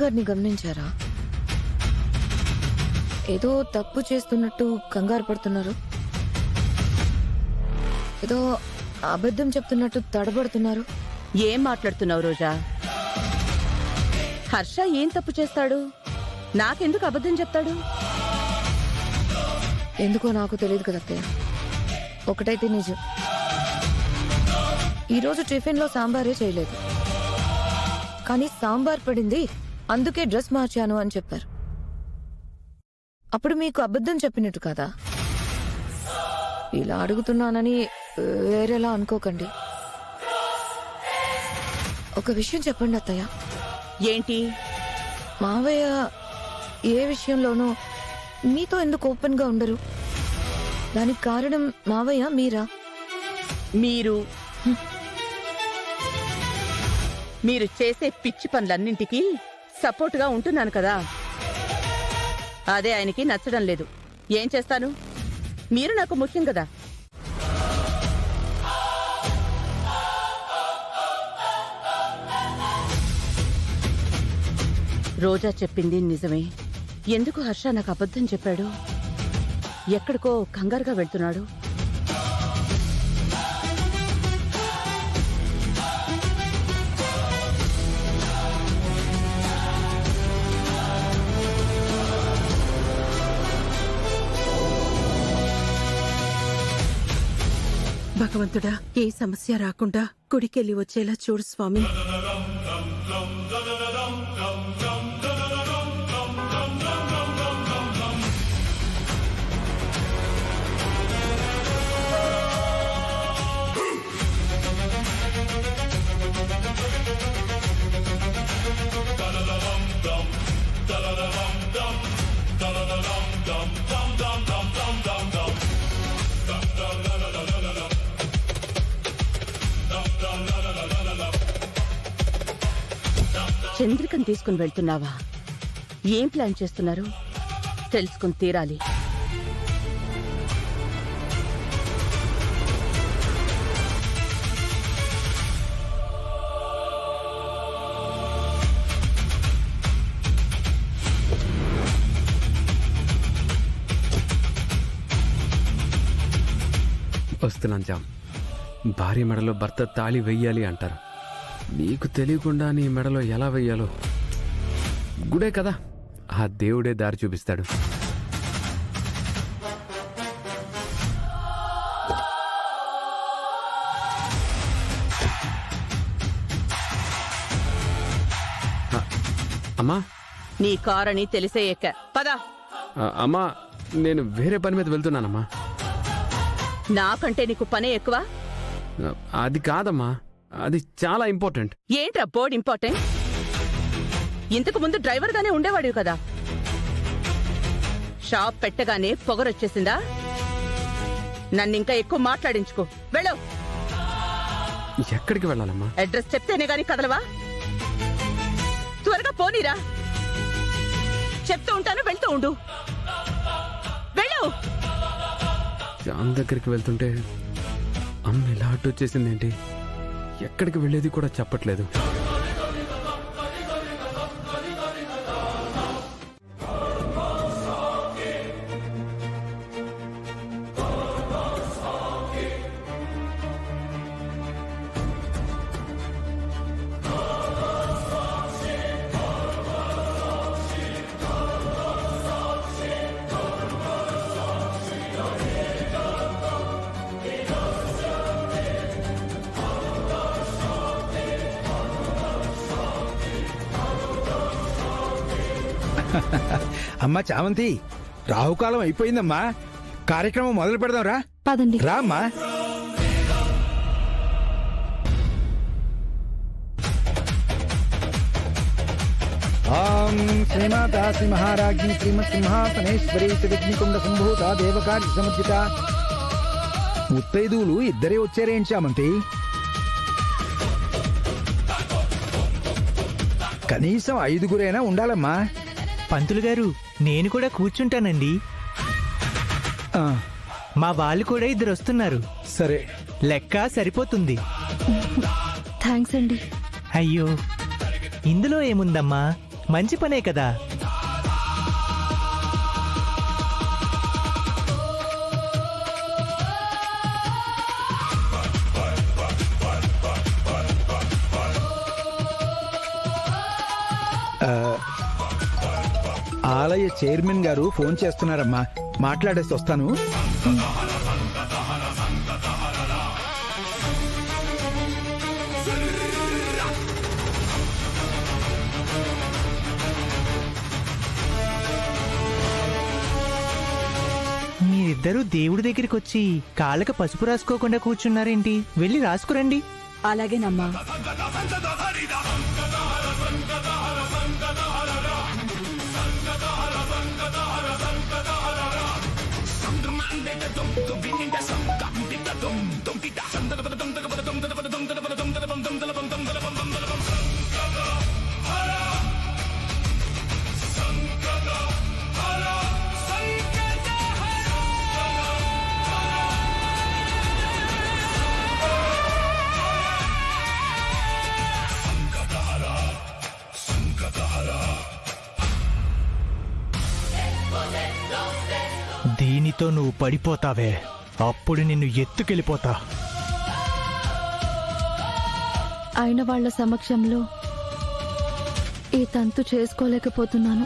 గారిని గమనించారా? ఏదో తప్పు చేస్తున్నట్టు కంగారు పడుతున్నారు, ఏదో అబద్ధం చెప్తున్నట్టు తడబడుతున్నారు. ఏం మాట్లాడుతున్నావు రోజా? హర్ష ఏం తప్పు చేస్తాడు? నాకెందుకు అబద్ధం చెప్తాడు? ఎందుకో నాకు తెలియదు కదా అత్తయ్య. ఒకటైతే నిజం, ఈరోజు టిఫిన్లో సాంబారే చేయలేదు, కానీ సాంబార్ పడింది అందుకే డ్రెస్ మార్చాను అని చెప్పారు. అప్పుడు మీకు అబద్ధం చెప్పినట్టు కదా? ఇలా అడుగుతున్నానని వేరేలా అనుకోకండి. ఒక విషయం చెప్పండి అత్తయ్య. ఏంటి? మావయ్య ఏ విషయంలోనూ మీతో ఎందుకు ఓపెన్ గా ఉండరు? దానికి కారణం మావయ్య మీరా? మీరు చేసే పిచ్చి పనులన్నింటికీ సపోర్టుగా ఉంటున్నాను కదా, అదే ఆయనకి నచ్చడం లేదు. ఏం చేస్తాను? మీరు నాకు ముఖ్యం కదా. రోజా చెప్పింది నిజమే. ఎందుకు హర్ష నాకు అబద్ధం చెప్పాడు? ఎక్కడికో కంగారుగా వెళ్తున్నాడు. భగవంతుడా, ఏ సమస్య రాకుండా గుడికెళ్ళి వచ్చేలా చూడు స్వామి. చంద్రికను తీసుకుని వెళ్తున్నావా? ఏం ప్లాన్ చేస్తున్నారు? తెలుసుకుని తీరాలి. వస్తున్నాను జామ్. భార్య మెడలో భర్త తాళి వెయ్యాలి అంటారు. నీకు తెలియకుండా నీ మెడలో ఎలా వెయ్యాలో గుడే కదా, ఆ దేవుడే దారి చూపిస్తాడు. అమ్మా, నీ కారని తెలిసే ఎక్క పద. అమ్మా, నేను వేరే పని మీద వెళ్తున్నానమ్మా. నాకంటే నీకు పనే ఎక్కువ? అది కాదమ్మా, అది చాలా ఇంపార్టెంట్. ఏంట్రా బోర్డ్ ఇంపార్టెంట్? ఇంతకు ముందు డ్రైవర్ గానే ఉండేవాడివి కదా. షాప్ పెట్టగానే పొగరొచ్చేసిందా? నన్నింకా ఎక్కువ మాట్లాడించుకో. వెళ్ళు. ఎక్కడికి వెళ్ళాలమ్మా? అడ్రస్ చెప్తేనే గాని కదలవా? త్వరగా పోనీరా. చెప్తూ ఉంటాను, వెళ్తూ ఉండు. వెళ్ళు. జాన్ దగ్గరికి వెళ్తుంటే అమ్మ ఇలా అడ్డు వచ్చేసిందేంటి? ఎక్కడికి వెళ్ళేది కూడా చెప్పట్లేదు. అమ్మా చామంతి, రాహుకాలం అయిపోయిందమ్మా. కార్యక్రమం మొదలు పెడదాం రా. పదండి. రా అమ్మా. శ్రీమాతా శ్రీ మహారాజ్ఞి శ్రీమత్ సింహాసనేశ్వరీ విఘ్నికుండ సంభూత దేవకార్య సముద్రిత. ముత్తైదువులు ఇద్దరే వచ్చారేంటి చామంతి? కనీసం 5గురైనా ఉండాలమ్మా. పంతులు గారు, నేను కూడా కూర్చుంటానండి. మా వాళ్ళు కూడా 2 వస్తున్నారు. సరే, లెక్క సరిపోతుంది. థ్యాంక్స్ అండి. అయ్యో, ఇందులో ఏముందమ్మా, మంచి పనే కదా. ఆలయ చైర్మన్ గారు ఫోన్ చేస్తున్నారమ్మా, మాట్లాడేసి వస్తాను. మీరిద్దరూ దేవుడి దగ్గరికి వచ్చి కాళ్ళకి పసుపు రాసుకోకుండా కూర్చున్నారేంటి? వెళ్ళి రాసుకురండి. అలాగేనమ్మా. దీనితో నువ్వు పడిపోతావే, అప్పుడు నిన్ను ఎత్తుకెళ్ళిపోతా. అయిన వాళ్ళ సమక్షంలో ఈ తంతు చేసుకోలేకపోతున్నాను.